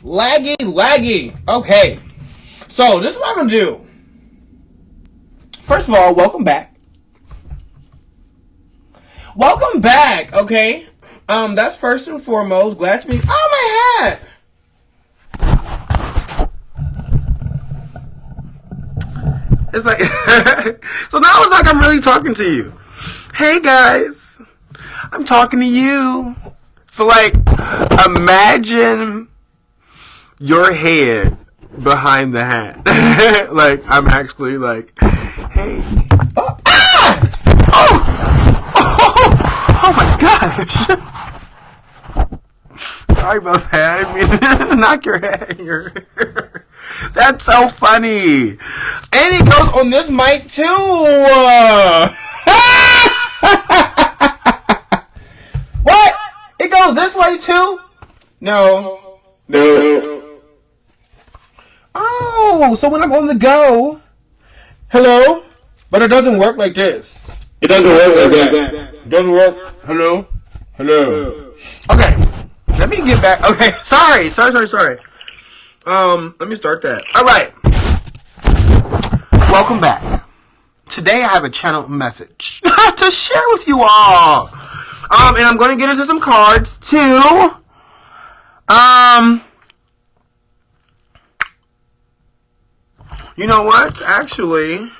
Laggy. Okay. So, this is what I'm going to do. First of all, welcome back. Welcome back, okay? That's first and foremost. Glad to be... Oh, my hat! It's like... So now it's like I'm really talking to you. Hey, guys. I'm talking to you. So, like, imagine your head behind the hat. Like, I'm actually like, hey. Oh, ah! Oh my gosh. Sorry about that. I mean, knock your head. That's so funny. And it goes on this mic too. What? It goes this way too? No. Oh, so when I'm on the go, hello? But it doesn't work like this. It doesn't work like that. It doesn't work. Hello? Okay, let me get back. Okay, sorry. Let me start that. All right. Welcome back. Today I have a channel message to share with you all. And I'm going to get into some cards too. You know what? Actually,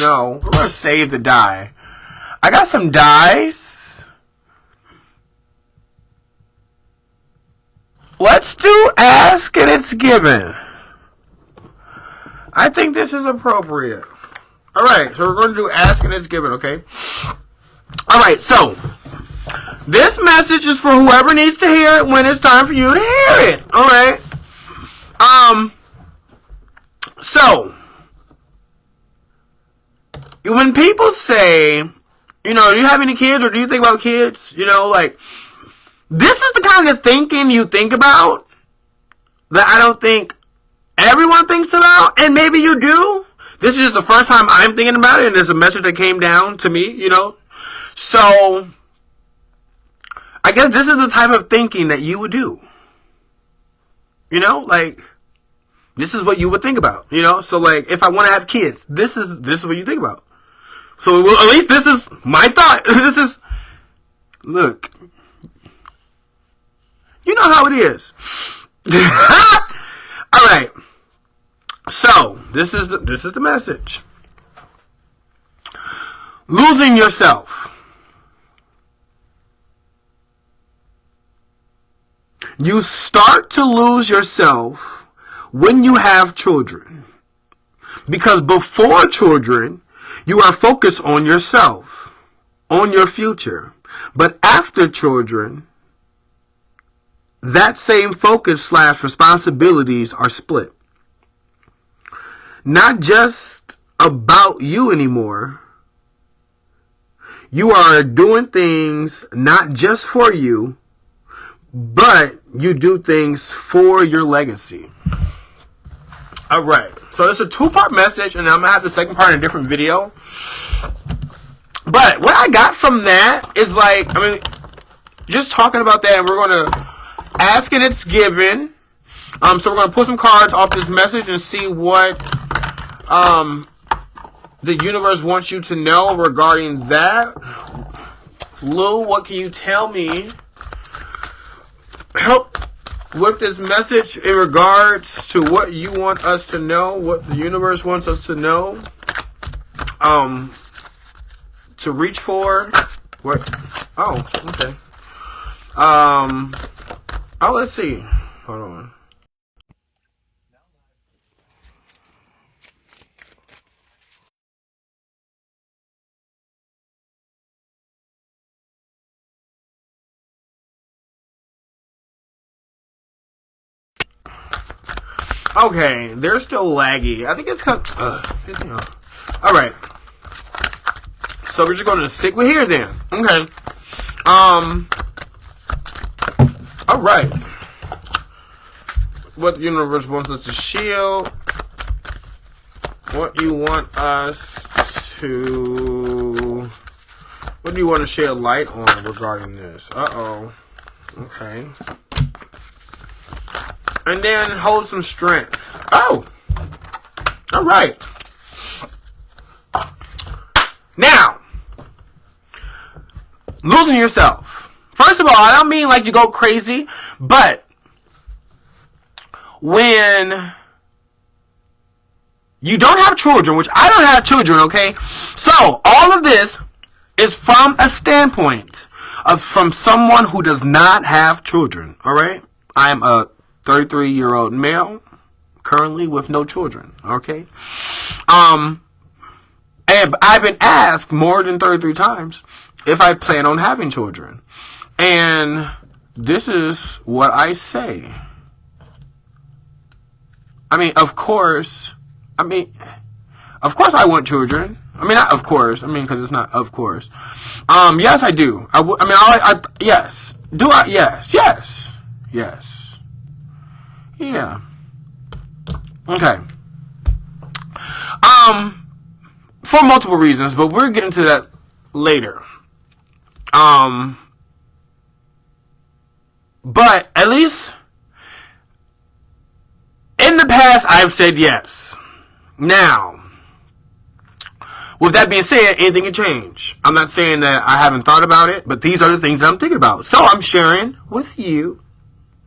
no. We're going to save the die. I got some dice. Let's do ask and it's given. I think this is appropriate. Alright, so we're going to do ask and it's given, okay? Alright, so this message is for whoever needs to hear it when it's time for you to hear it. Alright? So, when people say, you know, do you have any kids or do you think about kids? You know, like, this is the kind of thinking you think about that I don't think everyone thinks about, and maybe you do. This is just the first time I'm thinking about it, and there's a message that came down to me, you know. So, I guess this is the type of thinking that you would do. You know, like, this is what you would think about, you know. So, like, if I want to have kids, this is what you think about. So, well, at least this is my thought. This is, look, you know how it is. All right. So, this is the message. Losing yourself. You start to lose yourself when you have children. Because before children, you are focused on yourself, on your future. But after children, that same focus / responsibilities are split. Not just about you anymore. You are doing things not just for you, but you do things for your legacy. All right. So it's a 2-part message, and I'm going to have the second part in a different video. But what I got from that is like, I mean, just talking about that, and we're going to ask and it's given. So we're going to pull some cards off this message and see what the universe wants you to know regarding that. Lou, what can you tell me? Help with this message in regards to what you want us to know, what the universe wants us to know, to reach for. What? Oh, okay. Oh, let's see. Hold on. Okay, they're still laggy. I think it's kind of, all right. So we're just going to stick with here then. Okay. All right. What the universe wants us to shield. What you want us to... What do you want to shed light on regarding this? Uh-oh. Okay. And then hold some strength. Oh. All right. Now, losing yourself. First of all, I don't mean like you go crazy, but when you don't have children, which I don't have children, okay? So, all of this is from a standpoint of from someone who does not have children, all right? I am a 33-year-old male, currently with no children, okay? And I've been asked more than 33 times if I plan on having children. And this is what I say. Of course I want children. Not of course. Because it's not of course. Yes, I do. Yes. Do I? Yes. Yes. Yes. Yeah. Okay. For multiple reasons, but we're getting to that later. But at least in the past, I've said yes. Now, with that being said, anything can change. I'm not saying that I haven't thought about it, but these are the things that I'm thinking about. So I'm sharing with you.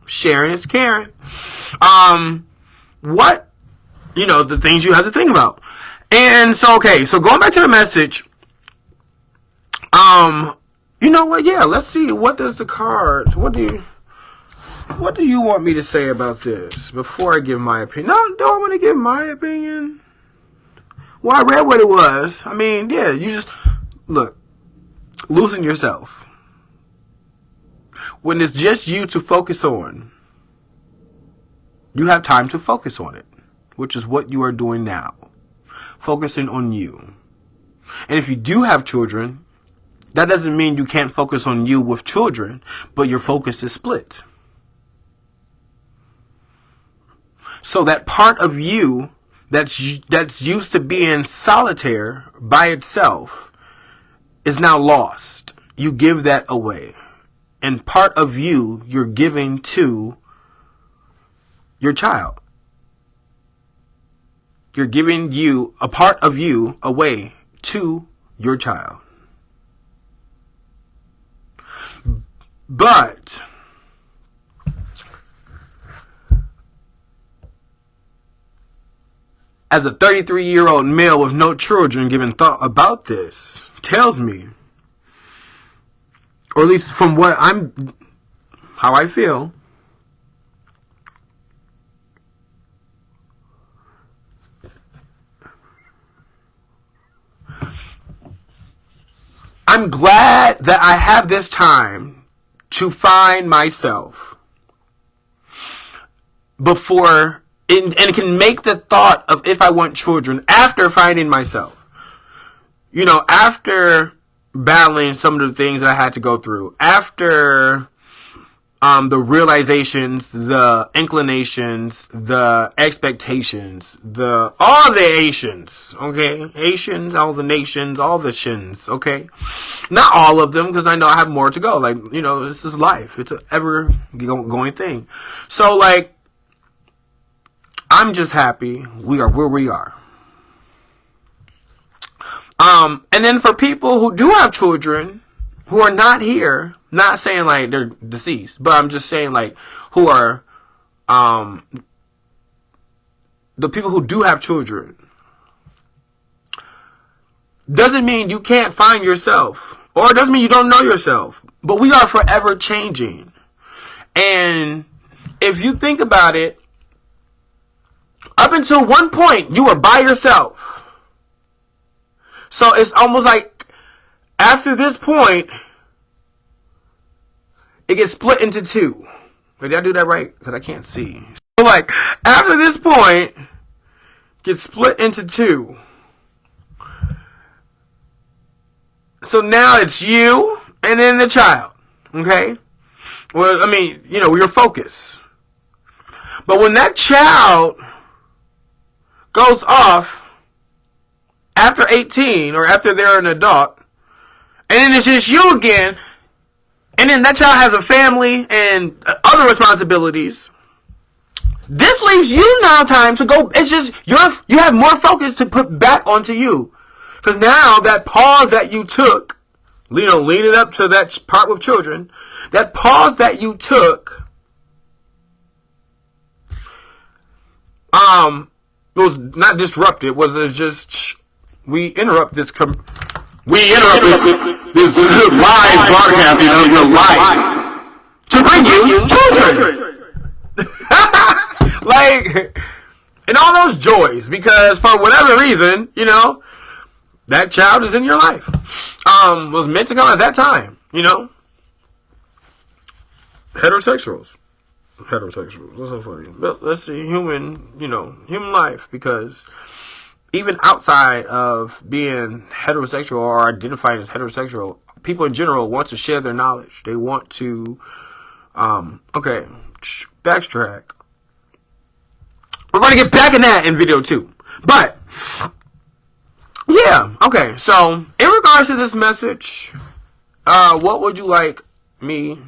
Sharing is caring. The things you have to think about. And so, okay, so going back to the message, you know what? Yeah, let's see. What does the cards, what do you want me to say about this before I give my opinion? No, do I want to give my opinion? Well, I read what it was. Yeah, you just, look, losing yourself. When it's just you to focus on, you have time to focus on it, which is what you are doing now. Focusing on you. And if you do have children, that doesn't mean you can't focus on you with children, but your focus is split. So that part of you that's used to being solitaire by itself is now lost. You give that away. And part of you, you're giving to your child. You're giving a part of you away to your child. But as a 33-year-old male with no children giving thought about this tells me, or at least from how I feel, I'm glad that I have this time to find myself before, and can make the thought of if I want children after finding myself. After battling some of the things that I had to go through, after the realizations, the inclinations, the expectations, all the Asians, okay? Asians, all the nations, all the shins, okay? Not all of them, because I know I have more to go. This is life. It's an ever going thing. So, I'm just happy we are where we are. And then for people who do have children who are not here, not saying they're deceased, but I'm just saying who are the people who do have children, doesn't mean you can't find yourself, or it doesn't mean you don't know yourself, but we are forever changing. And if you think about it, up until one point you were by yourself. So it's almost like after this point it gets split into two. Did I do that right? Because I can't see. So after this point, gets split into two. So now it's you and then the child. Okay? Well, your focus. But when that child goes off after 18 or after they're an adult, and then it's just you again, and then that child has a family and other responsibilities, This leaves you now time to go. It's just you have more focus to put back onto you. Because now that pause that you took, leading up to that part with children, that pause that you took, was not disrupted. Was it just we interrupt this live broadcasting of your life to bring you children. Like, and all those joys, because for whatever reason, that child is in your life. Was meant to come at that time, Heterosexuals. That's so funny. But let's see, human life, because even outside of being heterosexual or identifying as heterosexual, people in general want to share their knowledge. They want to, backtrack. We're going to get back in that in video 2. But, yeah, okay. So, in regards to this message, what would you like me...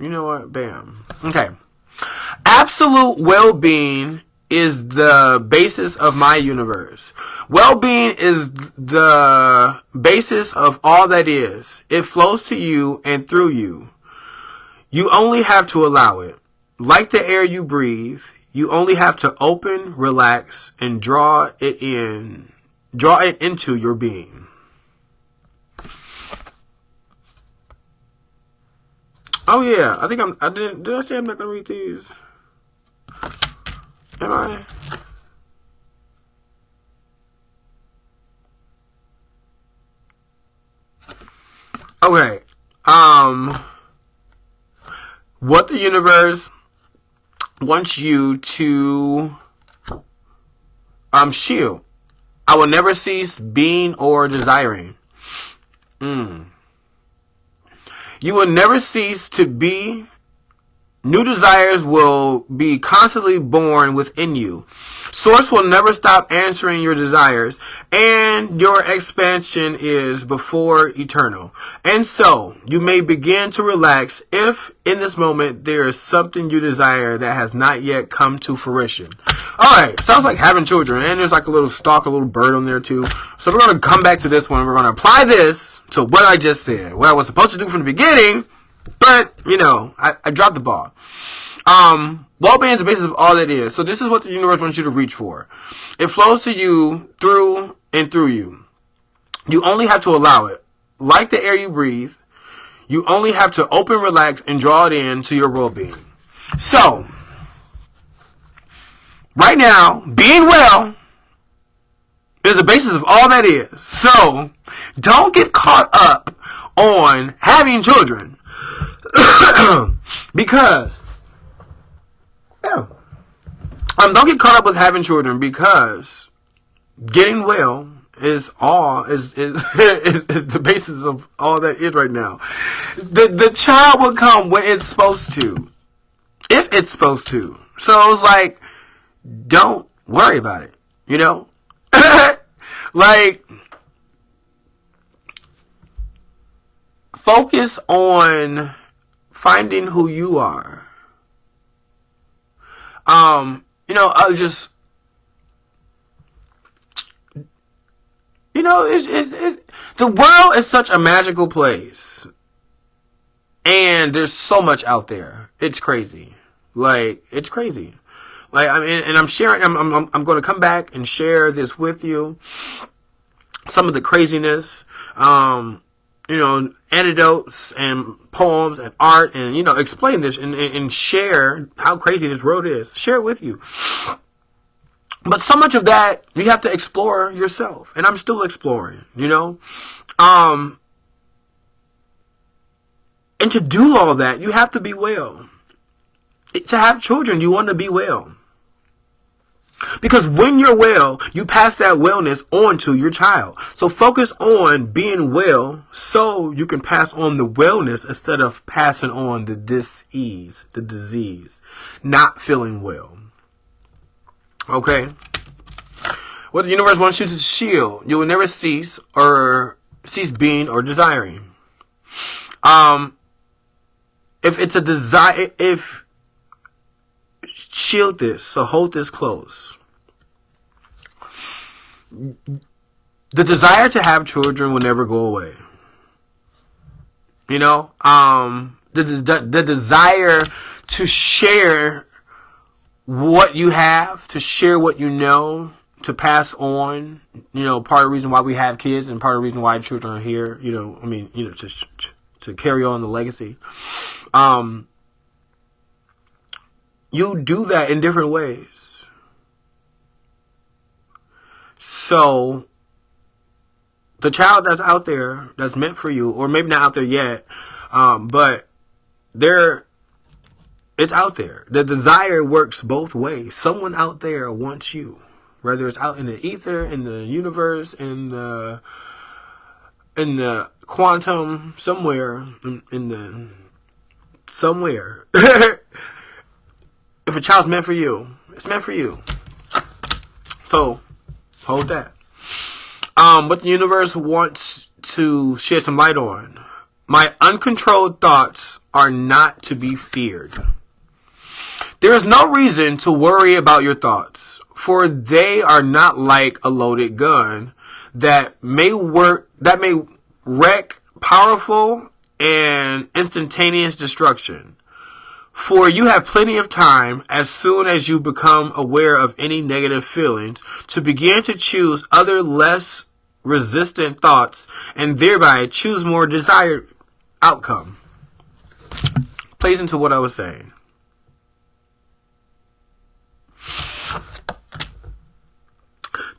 You know what? Bam. Okay. Absolute well-being is the basis of my universe. Well-being is the basis of all that is. It flows to you and through you. You only have to allow it. Like the air you breathe, you only have to open, relax, and draw it into your being. Oh yeah, I think did I say I'm not gonna read these? Am I? Okay. What the universe wants you to shield. I will never cease being or desiring. You will never cease to be. New desires will be constantly born within you. Source will never stop answering your desires, and your expansion is before eternal. And so, you may begin to relax if in this moment there is something you desire that has not yet come to fruition. Alright, sounds like having children, and there's like a little stalk, a little bird on there too. So we're going to come back to this one. We're going to apply this to what I just said, what I was supposed to do from the beginning. But, I dropped the ball. Well-being is the basis of all that is. So this is what the universe wants you to reach for. It flows to you through and through you. You only have to allow it. Like the air you breathe, you only have to open, relax, and draw it in to your well-being. So, right now, being well is the basis of all that is. So, don't get caught up on having children. Because don't get caught up with having children, because getting well is the basis of all that is right now. The child will come when it's supposed to, if it's supposed to. So it's like, don't worry about it, like, focus on finding who you are. The world is such a magical place, and there's so much out there. It's crazy. Like, it's crazy. Like, and I'm sharing. I'm going to come back and share this with you. Some of the craziness. Anecdotes and poems and art, and, explain this and share how crazy this world is. Share it with you. But so much of that, you have to explore yourself. And I'm still exploring, And to do all that, you have to be well. To have children, you want to be well. Because when you're well, you pass that wellness on to your child. So focus on being well so you can pass on the wellness instead of passing on the disease, not feeling well. Okay? What the universe wants you to shield, you will never cease being or desiring. If it's a desire, if shield this. So hold this close. The desire to have children will never go away. You know, the desire to share what you have, to share what you know, to pass on, you know, part of the reason why we have kids and part of the reason why children are here, you know, I mean, you know, to carry on the legacy. You do that in different ways. So, the child that's out there, that's meant for you, or maybe not out there yet, but it's out there. The desire works both ways. Someone out there wants you, whether it's out in the ether, in the universe, in the quantum, somewhere. If a child's meant for you, it's meant for you. So, hold that. What the universe wants to shed some light on. My uncontrolled thoughts are not to be feared. There is no reason to worry about your thoughts, for they are not like a loaded gun that may wreak powerful and instantaneous destruction. For you have plenty of time, as soon as you become aware of any negative feelings, to begin to choose other less resistant thoughts and thereby choose more desired outcome. Plays into what I was saying.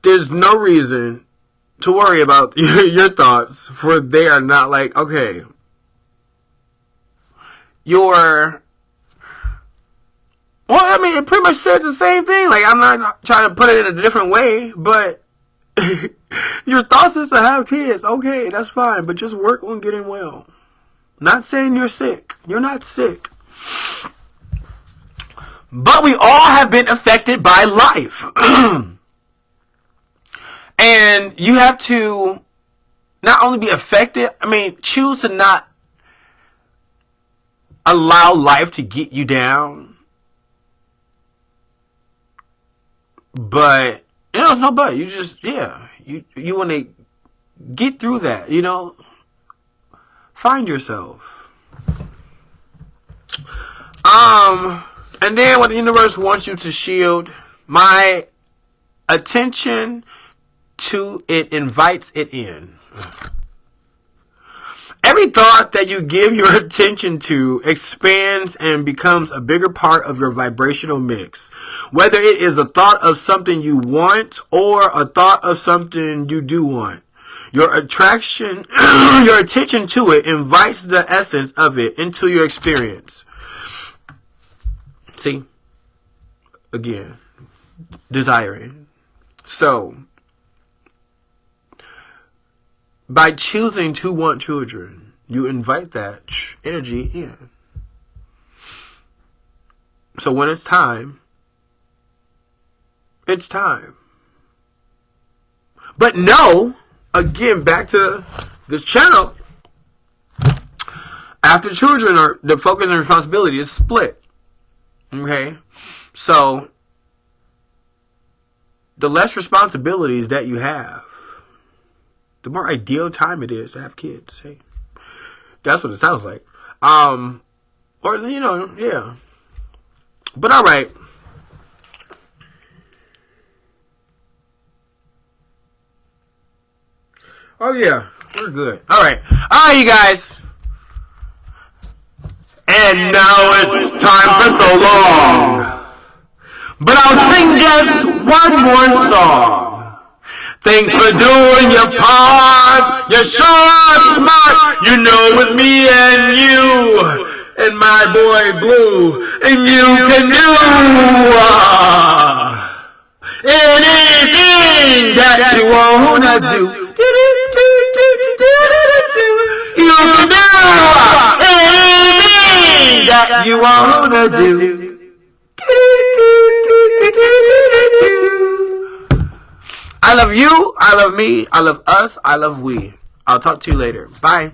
There's no reason to worry about your thoughts, for they are not like, okay, well, I mean, it pretty much says the same thing. Like, I'm not trying to put it in a different way, but your thoughts is to have kids. Okay, that's fine, but just work on getting well. Not saying you're sick. You're not sick. But we all have been affected by life. And you have to not only be affected, I mean, choose to not allow life to get you down. But, you know, it's no but. You just, yeah, you want to get through that, you know. Find yourself. And then what the universe wants you to shield, my attention to it invites it in. Every thought that you give your attention to expands and becomes a bigger part of your vibrational mix. Whether it is a thought of something you want or a thought of something you do want. Your attention to it invites the essence of it into your experience. See? Again, desiring. So, by choosing to want children, you invite that energy in. So when it's time, it's time. But no, again, back to this channel, after children, the focus and responsibility is split. Okay? So, the less responsibilities that you have, the more ideal time it is to have kids. Hey, that's what it sounds like. Or, you know, yeah. But all right. Oh, yeah. We're good. All right. All right, you guys. And now it's time for so long. But I'll sing just one more song. Thanks for doing your part. You're sure smart. You know, with me and you and my boy Blue, and you can do anything that you wanna do. You can do anything that you wanna do. I love you, I love me, I love us, I love we. I'll talk to you later. Bye.